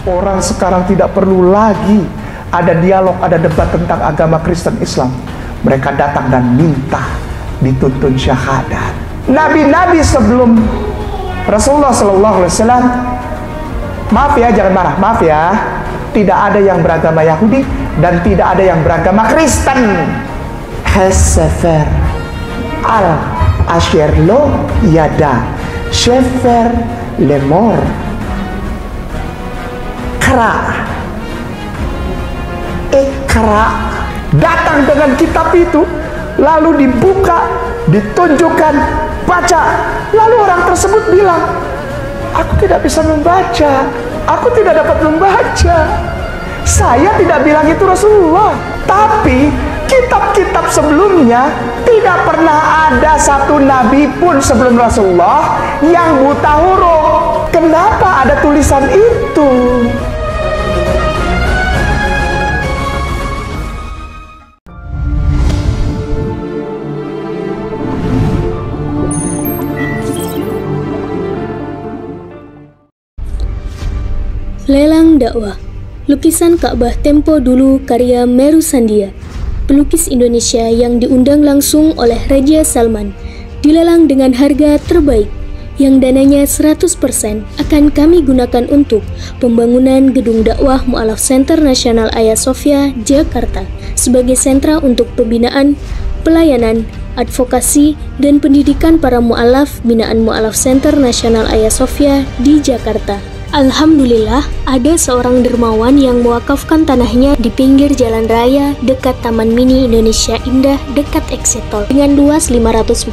Orang sekarang tidak perlu lagi ada dialog, ada debat tentang agama Kristen Islam. Mereka datang dan minta dituntun syahadat. Nabi-nabi sebelum Rasulullah SAW, maaf ya, jangan marah, maaf ya, tidak ada yang beragama Yahudi dan tidak ada yang beragama Kristen. Sefer al-Asher lo yada Sefer lemor Ikra datang dengan kitab itu, lalu dibuka, ditunjukkan, baca. Lalu orang tersebut bilang, aku tidak bisa membaca, aku tidak dapat membaca. Saya tidak bilang itu Rasulullah, tapi kitab-kitab sebelumnya tidak pernah ada satu nabi pun sebelum Rasulullah yang buta huruf. Kenapa ada tulisan itu? Lelang dakwah. Lukisan Ka'bah tempo dulu karya Meru Sandia, pelukis Indonesia yang diundang langsung oleh Raja Salman, dilelang dengan harga terbaik yang dananya 100% akan kami gunakan untuk pembangunan gedung dakwah Mu'alaf Center Nasional Hagia Sophia, Jakarta sebagai sentra untuk pembinaan, pelayanan, advokasi, dan pendidikan para mu'alaf binaan Mu'alaf Center Nasional Hagia Sophia di Jakarta. Alhamdulillah, ada seorang dermawan yang mewakafkan tanahnya di pinggir jalan raya dekat Taman Mini Indonesia Indah dekat Exit Tol. Dengan luas 514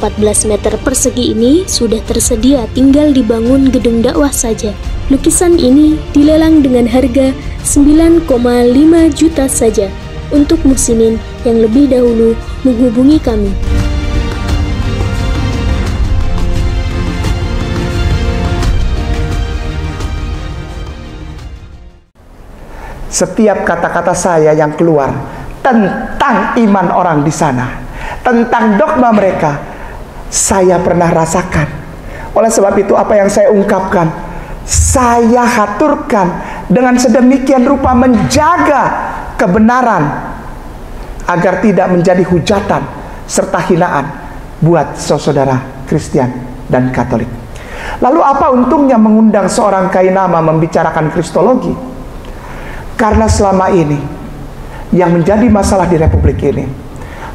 meter persegi ini sudah tersedia, tinggal dibangun gedung dakwah saja. Lukisan ini dilelang dengan harga 9,5 juta saja untuk muslimin yang lebih dahulu menghubungi kami. Setiap kata-kata saya yang keluar tentang iman orang di sana, tentang dogma mereka, saya pernah rasakan. Oleh sebab itu, apa yang saya ungkapkan, saya haturkan dengan sedemikian rupa menjaga kebenaran agar tidak menjadi hujatan serta hinaan buat saudara Kristen dan Katolik. Lalu apa untungnya mengundang seorang kainama membicarakan kristologi? Karena selama ini yang menjadi masalah di Republik ini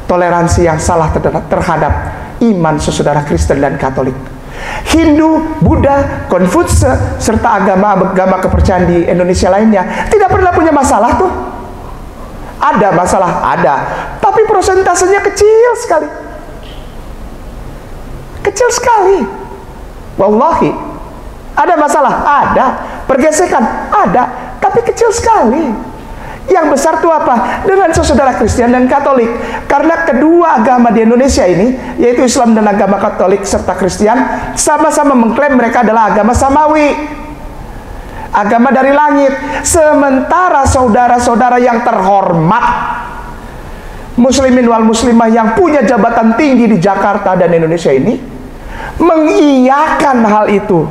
toleransi yang salah terhadap iman saudara Kristen dan Katolik. Hindu, Buddha, Konfutse, serta agama-agama kepercayaan di Indonesia lainnya tidak pernah punya masalah tuh. Ada masalah, ada, tapi persentasenya kecil sekali. Kecil sekali. Wallahi, ada masalah, ada. Pergesekan, ada, tapi kecil sekali. Yang besar itu apa? Dengan saudara Kristen dan Katolik. Karena kedua agama di Indonesia ini, yaitu Islam dan agama Katolik serta Kristen, sama-sama mengklaim mereka adalah agama samawi, agama dari langit. Sementara saudara-saudara yang terhormat, muslimin wal muslimah yang punya jabatan tinggi di Jakarta dan Indonesia ini, mengiyakan hal itu.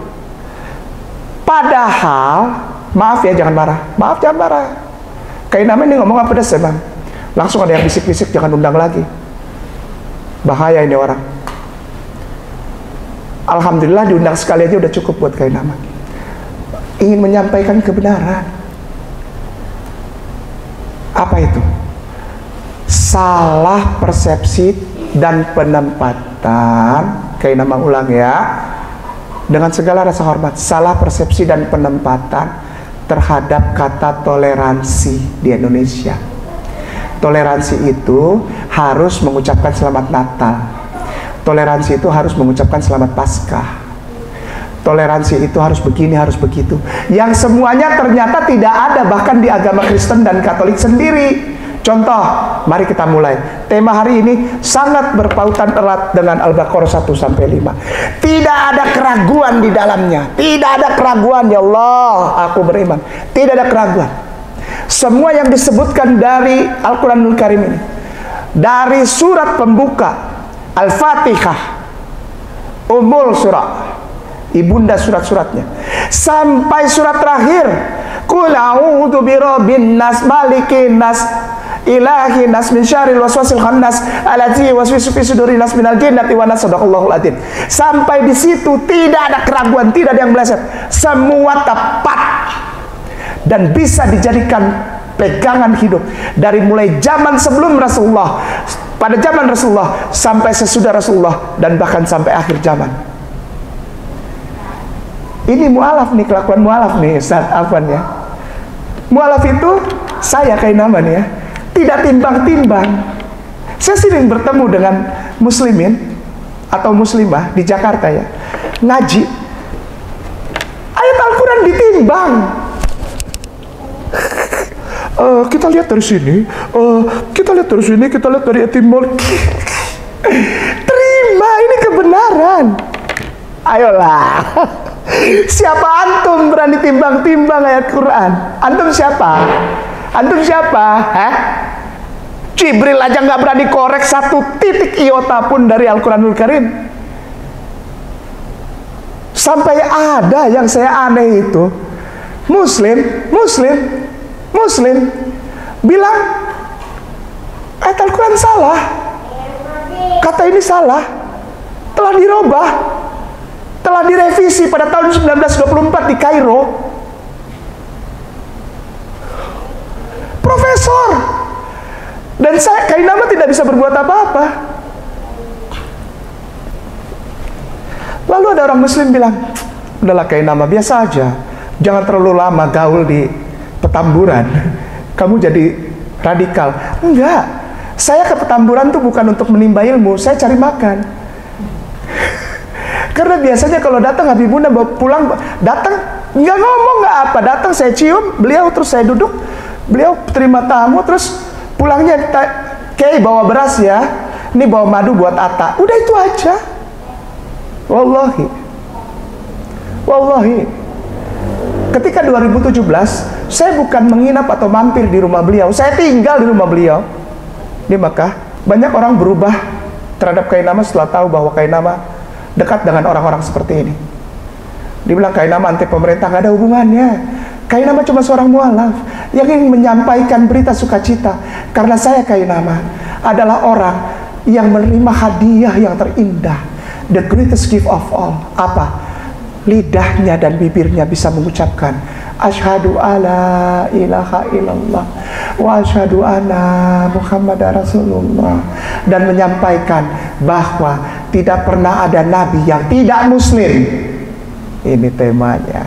Padahal, maaf ya, jangan marah. Maaf, jangan marah. Kayak namanya ini ngomong apa pedas ya, Bang? Langsung ada yang bisik-bisik, jangan undang lagi. Bahaya ini orang. Alhamdulillah diundang sekali aja udah cukup buat kayak nama. Ingin menyampaikan kebenaran. Apa itu? Salah persepsi dan penempatan, kayak nama ulang ya. Dengan segala rasa hormat, salah persepsi dan penempatan terhadap kata toleransi di Indonesia. Toleransi itu harus mengucapkan selamat Natal. Toleransi itu harus mengucapkan selamat Paskah. Toleransi itu harus begini, harus begitu. Yang semuanya ternyata tidak ada bahkan di agama Kristen dan Katolik sendiri. Contoh, mari kita mulai. Tema hari ini sangat berpautan erat dengan Al-Baqarah 1-5. Tidak ada keraguan di dalamnya. Tidak ada keraguan, ya Allah, aku beriman. Tidak ada keraguan. Semua yang disebutkan dari Al-Quranul Karim ini, dari surat pembuka Al-Fatihah, Ummul Surah, ibunda surat-suratnya, sampai surat terakhir Qul a'udzu birabbin nas, malikin nas, ilahin nas, min syarril waswasil khannas, allati yuwaswisu fi sudurin nas minal jinnati wan nas. Sadaqallahul adzim. Sampai di situ tidak ada keraguan, tidak ada yang meleset. Semua tepat dan bisa dijadikan pegangan hidup dari mulai zaman sebelum Rasulullah, pada zaman Rasulullah, sampai sesudah Rasulullah, dan bahkan sampai akhir zaman. Ini mu'alaf nih, kelakuan mu'alaf nih Ustaz Afwan ya. Mu'alaf itu saya Kainama nih ya, tidak timbang-timbang. Saya sering bertemu dengan muslimin atau muslimah di Jakarta ya, ngaji, ayat Al-Quran ditimbang. Kita lihat dari sini, kita lihat dari sini, kita lihat dari etimologi. Terima, ini kebenaran. Ayolah. Siapa antum berani timbang-timbang ayat Quran? Antum siapa? Antum siapa? Hah? Jibril aja nggak berani korek satu titik iota pun dari Al-Quranul Karim. Sampai ada yang saya aneh itu, Muslim bilang ayat Al-Quran salah, kata ini salah, telah dirubah, telah direvisi pada tahun 1924 di Kairo. Profesor, dan saya Kainama tidak bisa berbuat apa-apa. Lalu ada orang Muslim bilang, udahlah Kainama, biasa aja, jangan terlalu lama gaul di Petamburan, kamu jadi radikal. Enggak, saya ke Petamburan tuh bukan untuk menimba ilmu, saya cari makan. Karena biasanya kalau datang Habibuna pulang, datang nggak ngomong nggak apa, datang saya cium beliau, terus saya duduk, beliau terima tamu, terus pulangnya kayak bawa beras ya, ini bawa madu buat Atta, udah itu aja. Wallahi. Ketika 2017, saya bukan menginap atau mampir di rumah beliau, saya tinggal di rumah beliau di Mekah. Banyak orang berubah terhadap Kainama setelah tahu bahwa Kainama dekat dengan orang-orang seperti ini. Dibilang Kainama anti pemerintah, nggak ada hubungannya. Kainama cuma seorang mualaf yang ingin menyampaikan berita sukacita. Karena saya Kainama adalah orang yang menerima hadiah yang terindah, the greatest gift of all. Apa? Lidahnya dan bibirnya bisa mengucapkan asyhadu alla ilaha illallah wa asyhadu anna Muhammadar Rasulullah, dan menyampaikan bahwa tidak pernah ada nabi yang tidak muslim. Ini temanya.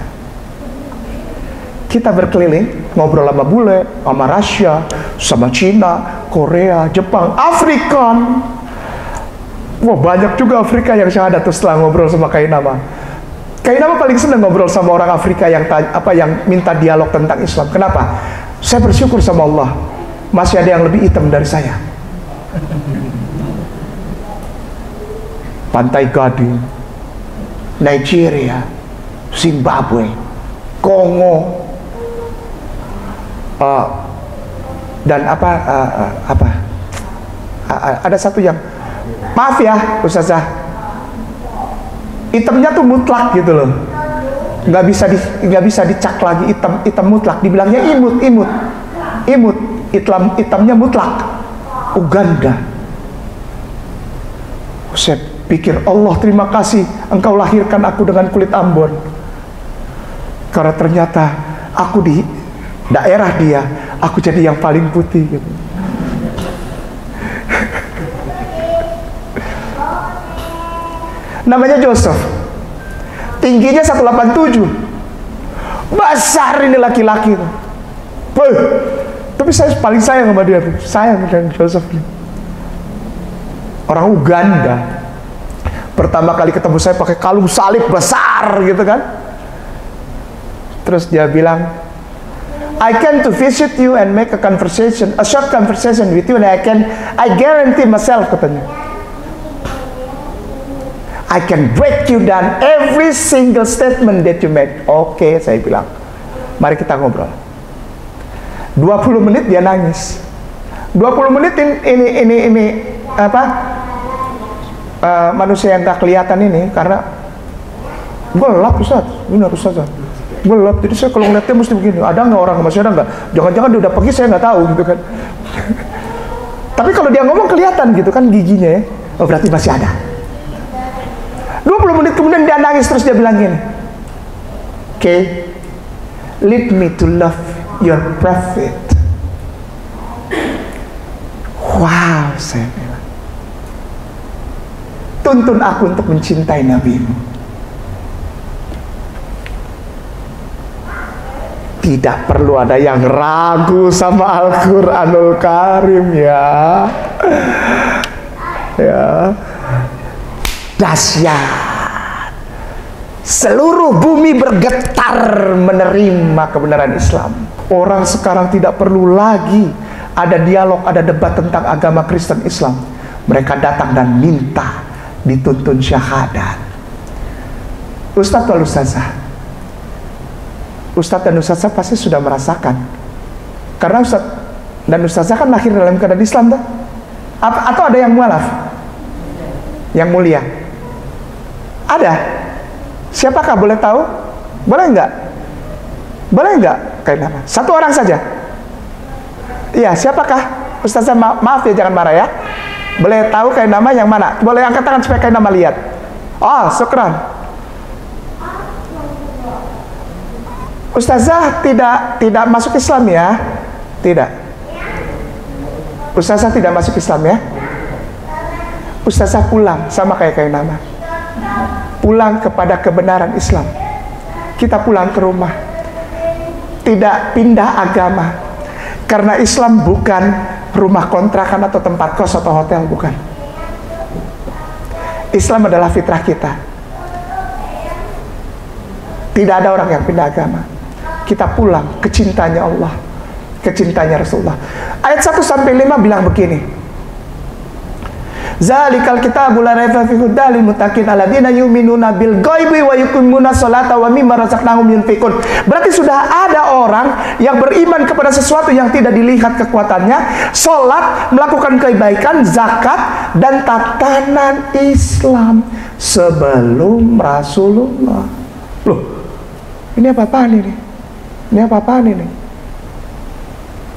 Kita berkeliling, ngobrol sama bule, sama Rusia, sama Cina, Korea, Jepang, Afrikan. Wah, banyak juga Afrika yang syahadat setelah ngobrol sama Kainama. Kainama paling senang ngobrol sama orang Afrika yang minta dialog tentang Islam. Kenapa? Saya bersyukur sama Allah, masih ada yang lebih hitam dari saya. Pantai Gading, Nigeria, Zimbabwe, Kongo, dan ada satu yang, maaf ya Ustazah, hitamnya tuh mutlak gitu loh, nggak bisa dicak lagi, hitam mutlak, dibilangnya imut, hitamnya mutlak. Uganda. Saya pikir, Allah terima kasih engkau lahirkan aku dengan kulit Ambon, karena ternyata aku di daerah dia, aku jadi yang paling putih gitu. Namanya Joseph, tingginya 187, besar ini laki-laki. Tapi saya paling sayang sama dia, sayang dengan Joseph ini. Orang Uganda. Pertama kali ketemu saya pakai kalung salib besar gitu kan. Terus dia bilang, I came to visit you and make a short conversation with you, and I guarantee myself, katanya, I can break you down every single statement that you made. Oke, saya bilang, mari kita ngobrol. 20 menit dia nangis. 20 menit ini manusia yang gak kelihatan ini, karena gelap Ustaz, benar Ustaz. gelap. Jadi saya kalau ngeliatnya mesti begini, ada nggak orang, masih ada nggak? Jangan-jangan dia udah pergi, saya nggak tahu gitu kan. Tapi kalau dia ngomong kelihatan gitu kan giginya ya. Oh berarti masih ada. 20 menit kemudian dia nangis terus dia bilang gini, "Okay, lead me to love your prophet." Wow, saya bilang, tuntun aku untuk mencintai nabimu. Tidak perlu ada yang ragu sama Al-Quranul Karim ya. Ya, dahsyat. Seluruh bumi bergetar menerima kebenaran Islam. Orang sekarang tidak perlu lagi ada dialog, ada debat tentang agama Kristen Islam. Mereka datang dan minta dituntun syahadat. Ustadz wal Ustazah, Ustadz dan Ustazah pasti sudah merasakan. Karena Ustadz dan Ustazah kan lahir dalam keadaan Islam tuh. Atau ada yang mualaf? Yang mulia? Ada? Siapakah, boleh tahu? Boleh enggak? Boleh enggak? Kayak nama? Satu orang saja. Iya, siapakah? Ustazah, maaf ya, jangan marah ya. Boleh tahu kayak nama yang mana? Boleh angkat tangan supaya kayak nama lihat. Oh, syukran. Ustazah tidak masuk Islam ya? Tidak. Ustazah tidak masuk Islam ya? Ustazah pulang sama kayak nama. Pulang kepada kebenaran Islam. Kita pulang ke rumah. Tidak pindah agama. Karena Islam bukan rumah kontrakan atau tempat kos atau hotel, bukan. Islam adalah fitrah kita. Tidak ada orang yang pindah agama. Kita pulang ke cintanya Allah, ke cintanya Rasulullah. Ayat 1-5 bilang begini. Zalikal kitabu la raiba fihi hudal lil muttaqin alladzina yu'minuna bil ghaibi wa yuqimuna sholata wa mimma razaqnahum yunfiqun. Berarti sudah ada orang yang beriman kepada sesuatu yang tidak dilihat kekuatannya, salat, melakukan kebaikan, zakat dan tatanan Islam sebelum Rasulullah. Loh, ini apa-apaan ini? Ini apa-apaan ini?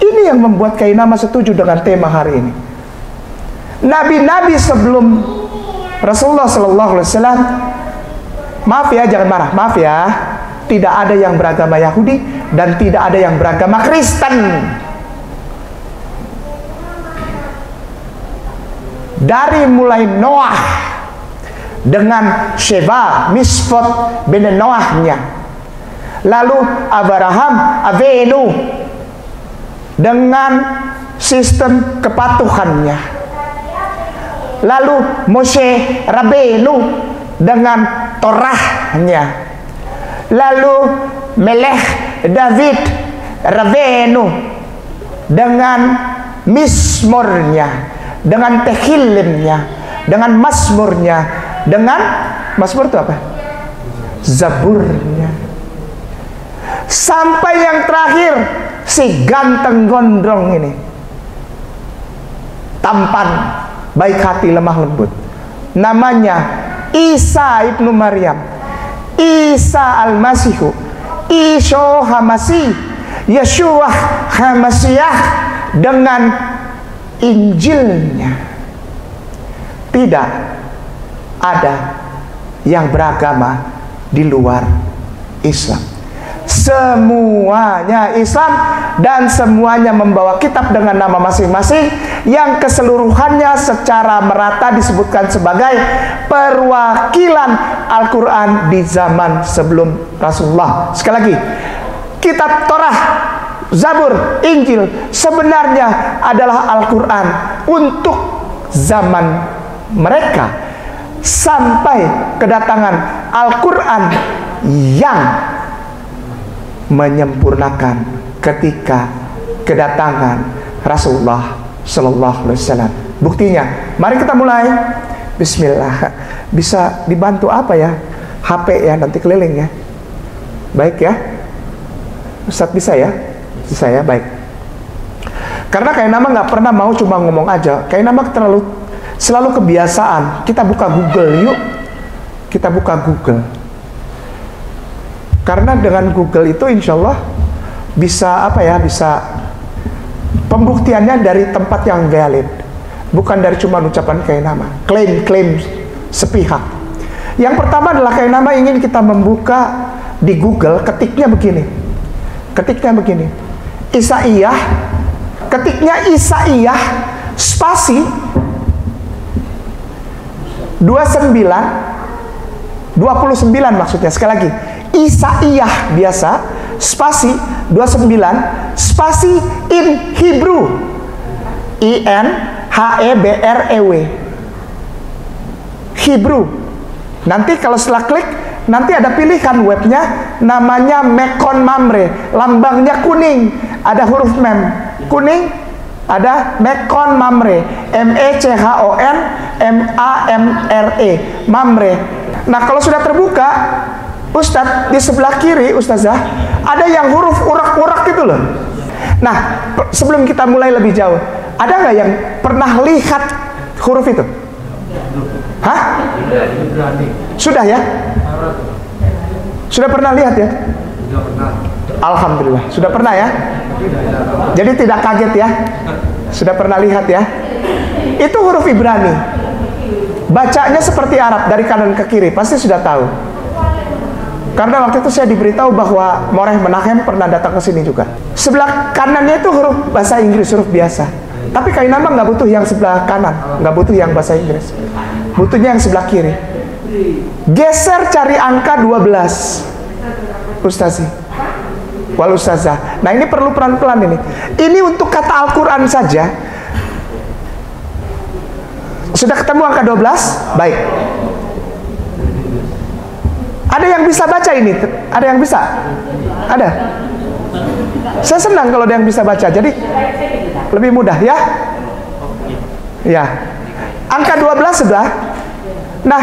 Ini yang membuat Kiai Nama setuju dengan tema hari ini. Nabi-nabi sebelum Rasulullah Sallallahu Alaihi Wasallam, maaf ya, jangan marah, maaf ya, tidak ada yang beragama Yahudi dan tidak ada yang beragama Kristen. Dari mulai Noah dengan Sheba, Misfot bin Noahnya, lalu Abraham Avenu dengan sistem kepatuhannya, lalu Moshe Rabenu dengan Torahnya, lalu Melech David Rabenu dengan Mismurnya, dengan Tehillimnya, dengan Mazmurnya, dengan Mazmur itu apa? Zaburnya. Sampai yang terakhir, si ganteng gondrong ini, tampan, baik hati, lemah lembut, namanya Isa ibnu Maryam, Isa al-Masihu, Isa Hamasi, Yeshua Hamasiyah, dengan Injilnya. Tidak ada yang beragama di luar Islam. Semuanya Islam dan semuanya membawa kitab dengan nama masing-masing yang keseluruhannya secara merata disebutkan sebagai perwakilan Al-Quran di zaman sebelum Rasulullah. Sekali lagi, kitab Torah, Zabur, Injil sebenarnya adalah Al-Quran untuk zaman mereka sampai kedatangan Al-Quran yang menyempurnakan ketika kedatangan Rasulullah Sallallahu Alaihi Wasallam. Buktinya, mari kita mulai. Bismillah. Bisa dibantu apa ya? HP ya, nanti keliling ya. Baik ya, Ustadz bisa ya? Bisa ya, baik. Karena kayak nama nggak pernah mau cuma ngomong aja. Kayak nama selalu kebiasaan. Kita buka Google yuk. Kita buka Google. Karena dengan Google itu insya Allah bisa bisa pembuktiannya dari tempat yang valid, bukan dari cuma ucapan Kainama, klaim sepihak. Yang pertama adalah Kainama ingin kita membuka di Google, ketiknya begini, Isaiyah, ketiknya Isaiyah spasi 29 maksudnya, sekali lagi Isaiyah biasa spasi 29 spasi in Hebrew INHEBREW Hebrew. Nanti kalau setelah klik, nanti ada pilihan webnya, namanya Mekon Mamre, lambangnya kuning, ada huruf mem kuning, ada Mekon Mamre, MECHONMAMRE Mamre. Nah kalau sudah terbuka, Ustadz, di sebelah kiri Ustazah ada yang huruf urak-urak gitu loh. Nah sebelum kita mulai lebih jauh, ada nggak yang pernah lihat huruf itu? Hah? Sudah ya? Sudah pernah lihat ya? Alhamdulillah, sudah pernah ya? Jadi tidak kaget ya? Sudah pernah lihat ya? Itu huruf Ibrani. Bacanya seperti Arab, dari kanan ke kiri, pasti sudah tahu. Karena waktu itu saya diberitahu bahwa Moreh Menachem pernah datang ke sini juga. Sebelah kanannya itu huruf bahasa Inggris, huruf biasa. Tapi Kainama nggak butuh yang sebelah kanan, nggak butuh yang bahasa Inggris. Butuhnya yang sebelah kiri. Geser cari angka 12. Ustazi. Wal Ustazah. Nah ini perlu pelan-pelan ini. Ini untuk kata Al-Quran saja. Sudah ketemu angka 12? Baik. Ada yang bisa baca ini? Ada yang bisa? Ada? Saya senang kalau ada yang bisa baca. Jadi lebih mudah ya? Ya. Angka 12 sudah. Nah,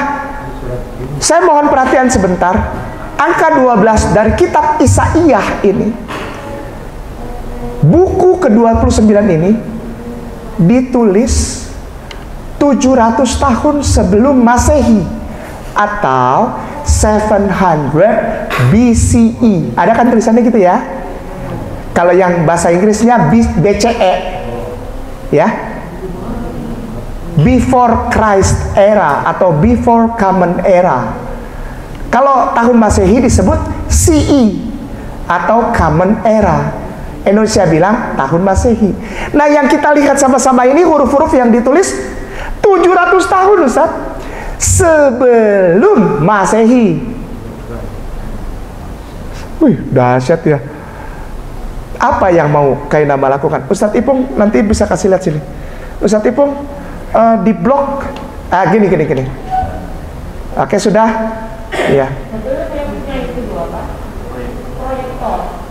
saya mohon perhatian sebentar. Angka 12 dari kitab Isaiyah ini, buku ke-29 ini ditulis 700 tahun sebelum Masehi atau 700 BCE. Ada kan tulisannya gitu ya? Kalau yang bahasa Inggrisnya BCE ya, Before Christ Era atau Before Common Era. Kalau tahun Masehi disebut CE atau Common Era. Indonesia bilang tahun Masehi. Nah yang kita lihat sama-sama ini huruf-huruf yang ditulis 700 tahun Ustaz, sebelum Masehi. Wih, dahsyat ya. Apa yang mau Kainama lakukan? Ustadz Ipung nanti bisa kasih lihat sini. Ustadz Ipung di blog gini. Oke, sudah. Ya.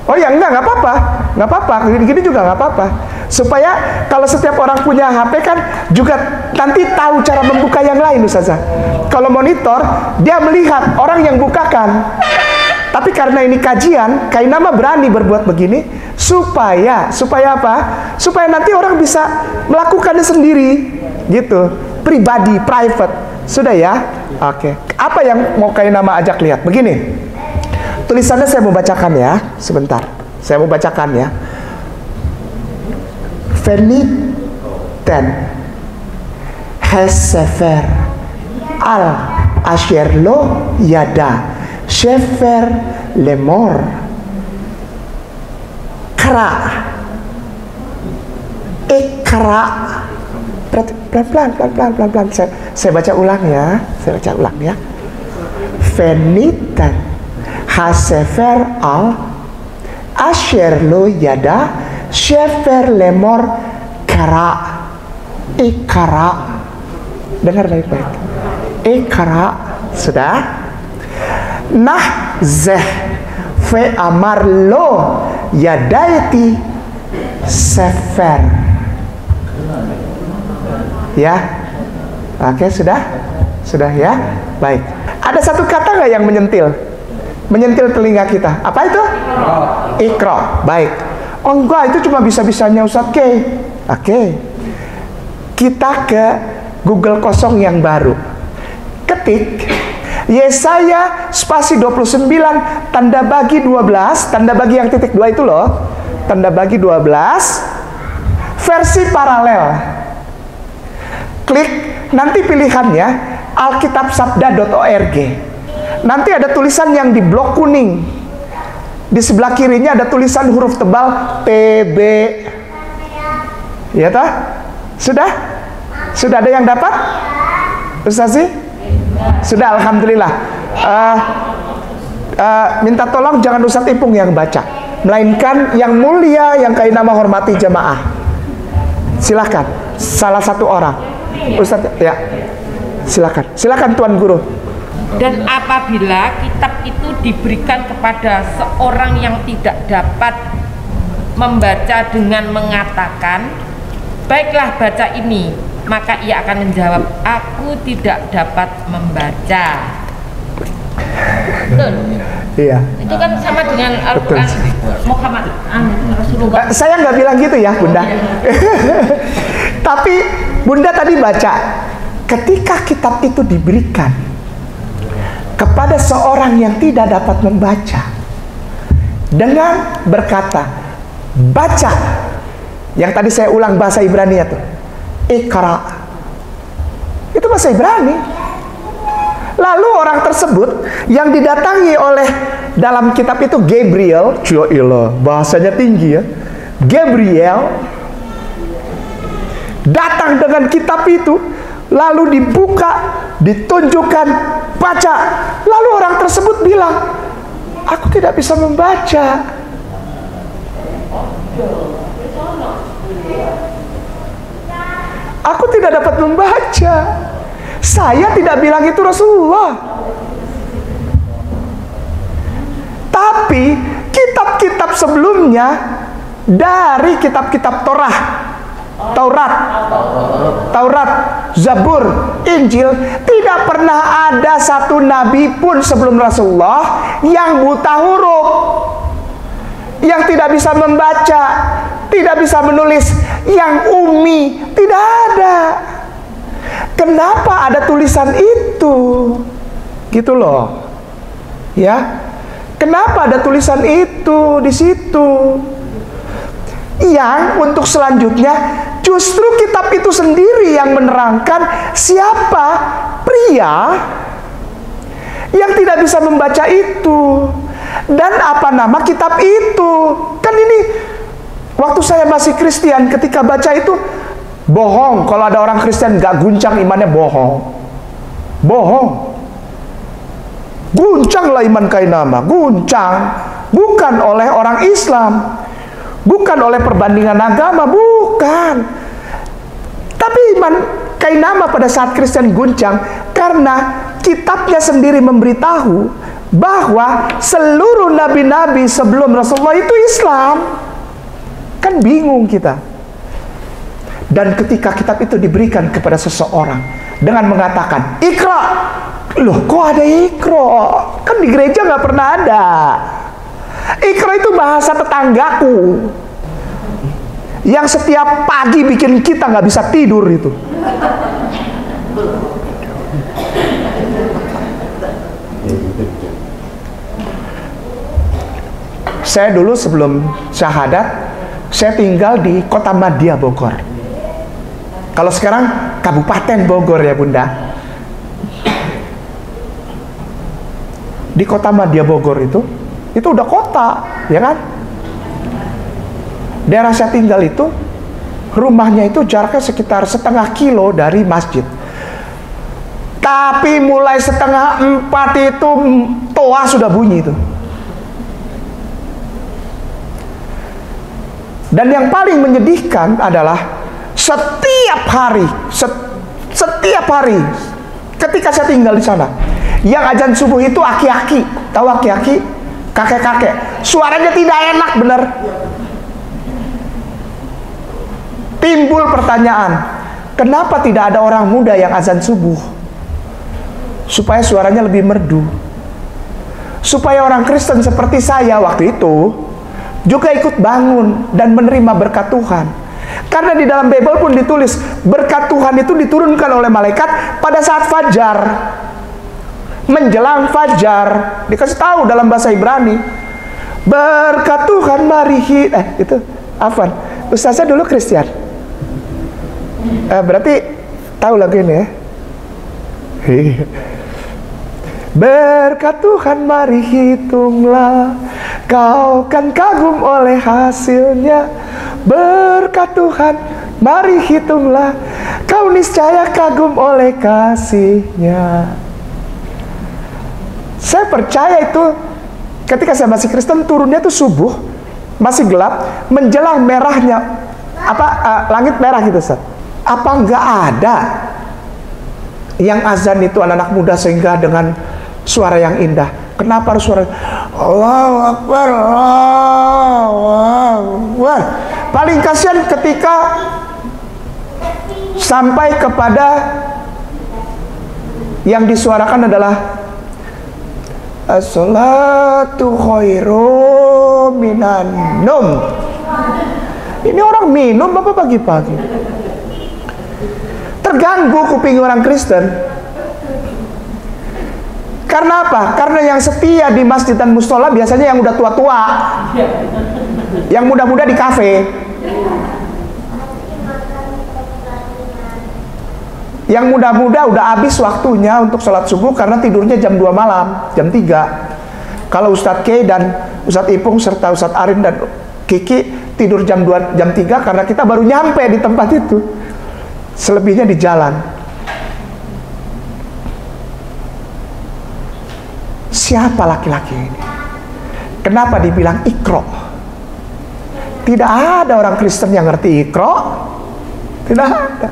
Oh ya, nggak apa-apa. Gini juga nggak apa-apa. Supaya kalau setiap orang punya HP kan juga nanti tahu cara membuka yang lain, Ustazah. Kalau monitor, dia melihat orang yang bukakan. Tapi karena ini kajian, Kainama berani berbuat begini supaya apa? Supaya nanti orang bisa melakukannya sendiri, gitu, pribadi, private. Sudah ya? Oke. Apa yang mau Kainama ajak lihat? Begini. Tulisannya saya mau bacakan ya, sebentar. Saya mau bacakan ya. Veniten Hesefer al Asher lo yada Shefer lemor kra ikra. Pelan-pelan. Saya baca ulang ya. Veniten Hasefer al Asher lo yada Shefer lemor kara ikara. Dengar baik-baik. Ikara. Sudah. Nah zeh fe amar lo yadaiti sefer. Ya. Oke, sudah ya. Baik. Ada satu kata nggak yang menyentil telinga kita? Apa itu? Ikra. Baik. Oh enggak, itu cuma bisa-bisanya Ustadz K. Oke. Kita ke Google kosong yang baru. Ketik Yesaya spasi 29 tanda bagi 12, tanda bagi yang titik 2 itu loh. Tanda bagi 12 versi paralel. Klik nanti pilihannya alkitabsabda.org. Nanti ada tulisan yang di blok kuning. Di sebelah kirinya ada tulisan huruf tebal PB. Ya toh? Sudah? Sudah ada yang dapat? Ustazi? Sudah, alhamdulillah. Minta tolong jangan Ustaz Ipung yang baca, melainkan yang mulia yang kami nama hormati jemaah. Silakan, salah satu orang. Ustaz, ya. Silakan Tuan Guru. Dan apabila kitab itu diberikan kepada seorang yang tidak dapat membaca dengan mengatakan, baiklah baca ini, maka ia akan menjawab, aku tidak dapat membaca. Betul? Iya. Itu kan sama dengan Al-Quran Muhammad Rasulullah. Saya nggak bilang gitu ya, Bunda. Tapi Bunda tadi baca, ketika kitab itu diberikan kepada seorang yang tidak dapat membaca, dengan berkata, baca. Yang tadi saya ulang bahasa Ibrani tuh, Iqra. Itu bahasa Ibrani. Lalu orang tersebut yang didatangi oleh, dalam kitab itu Gabriel, bahasanya tinggi ya. Gabriel datang dengan kitab itu, lalu dibuka, ditunjukkan, baca. Lalu orang tersebut bilang, aku tidak bisa membaca. Aku tidak dapat membaca. Saya tidak bilang itu Rasulullah. Tapi kitab-kitab sebelumnya dari kitab-kitab Taurat, Zabur, Injil, tidak pernah ada satu nabi pun sebelum Rasulullah yang buta huruf, yang tidak bisa membaca, tidak bisa menulis, yang umi, tidak ada. Kenapa ada tulisan itu? Gitu loh. Ya. Kenapa ada tulisan itu di situ? Yang untuk selanjutnya justru kitab itu sendiri yang menerangkan siapa pria yang tidak bisa membaca itu dan apa nama kitab itu. Kan ini waktu saya masih Kristen, ketika baca itu bohong. Kalau ada orang Kristen gak guncang imannya, bohong. Guncang lah iman kainama, guncang. Bukan oleh orang Islam, bukan oleh perbandingan agama, bukan. Tapi iman kainama pada saat Kristen guncang karena kitabnya sendiri memberitahu bahwa seluruh nabi-nabi sebelum Rasulullah itu Islam. Kan bingung kita. Dan ketika kitab itu diberikan kepada seseorang dengan mengatakan Iqra, loh kok ada Iqra? Kan di gereja nggak pernah ada. Iqra itu bahasa tetanggaku yang setiap pagi bikin kita nggak bisa tidur itu. Saya dulu sebelum syahadat, saya tinggal di Kota Madya, Bogor. Kalau sekarang Kabupaten Bogor ya Bunda. Di Kota Madya Bogor itu udah kota, ya kan? Daerah saya tinggal itu, rumahnya itu jaraknya sekitar 0,5 kilo dari masjid. Tapi mulai 3:30 itu toa sudah bunyi itu. Dan yang paling menyedihkan adalah setiap hari ketika saya tinggal di sana, yang azan subuh itu aki-aki. Tahu aki-aki? Kakek-kakek. Suaranya tidak enak bener. Timbul pertanyaan, kenapa tidak ada orang muda yang azan subuh? Supaya suaranya lebih merdu. Supaya orang Kristen seperti saya waktu itu juga ikut bangun dan menerima berkat Tuhan. Karena di dalam Bible pun ditulis berkat Tuhan itu diturunkan oleh malaikat pada saat fajar. menjelang fajar. Dikasih tahu dalam bahasa Ibrani. Berkat Tuhan mari itu Afwan. Ustazah dulu Kristen. Berarti tahu lagu ini ya. Berkat Tuhan mari hitunglah, kau kan kagum oleh hasilnya. Berkat Tuhan mari hitunglah, kau niscaya kagum oleh kasihnya. Saya percaya itu ketika saya masih Kristen, turunnya itu subuh, masih gelap, menjelang merahnya langit merah gitu, Ustaz. Apa enggak ada yang azan itu anak-anak muda sehingga dengan suara yang indah? Kenapa harus suara Allahu Akbar, Allahu Akbar? Paling kasihan ketika sampai kepada yang disuarakan adalah as-salatu khairum minan num. Ini orang minum apa pagi-pagi? Terganggu kuping orang Kristen. Karena apa? Karena yang setia di masjid dan musola biasanya yang udah tua-tua, yang muda-muda di kafe, yang muda-muda udah habis waktunya untuk sholat subuh karena tidurnya jam 2 malam, jam 3. Kalau Ustadz K dan Ustadz Ipung serta Ustadz Arin dan Kiki tidur jam 2, jam 3 karena kita baru nyampe di tempat itu. Selebihnya di jalan. Siapa laki-laki ini? Kenapa dibilang ikro? Tidak ada orang Kristen yang ngerti ikro. Tidak ada.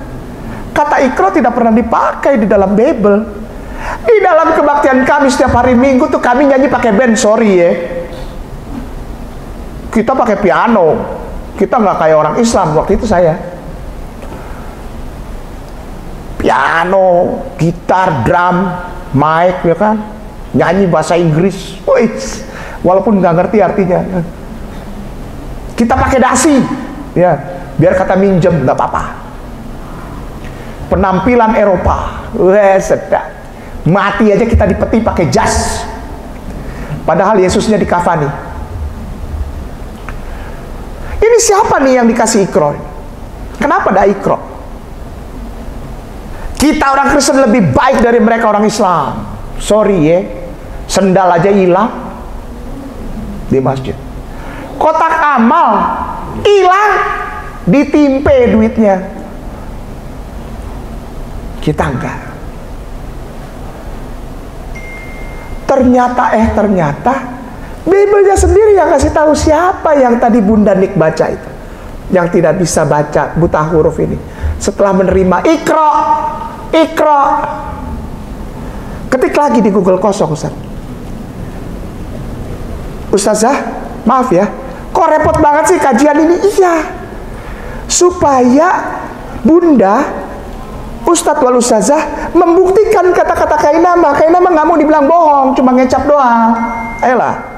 Kata ikro tidak pernah dipakai di dalam Bible. Di dalam kebaktian kami setiap hari Minggu tuh kami nyanyi pakai band, sorry ya. Kita pakai piano. Kita nggak kayak orang Islam waktu itu saya. Piano, gitar, drum, mic, ya kan? Nyanyi bahasa Inggris, walaupun nggak ngerti artinya. Kita pakai dasi, ya, biar kata minjem nggak apa-apa. Penampilan Eropa, sedap. Mati aja kita dipeti pakai jas. Padahal Yesusnya dikafani. Ini siapa nih yang dikasih ikro? Kenapa ada ikro? Kita orang Kristen lebih baik dari mereka orang Islam. Sorry ya, sendal aja hilang di masjid. Kotak amal hilang, ditimpe duitnya. Kita enggak. Ternyata Bibelnya sendiri yang kasih tahu siapa yang tadi Bunda Nik baca itu, yang tidak bisa baca, buta huruf ini. Setelah menerima ikro, ketik lagi di Google kosong, Ustazah, maaf ya, kok repot banget sih kajian ini? Iya, supaya Bunda, Ustadz wal Ustazah membuktikan kata-kata Kainama nggak mau dibilang bohong, cuma ngecap doang. Ayolah.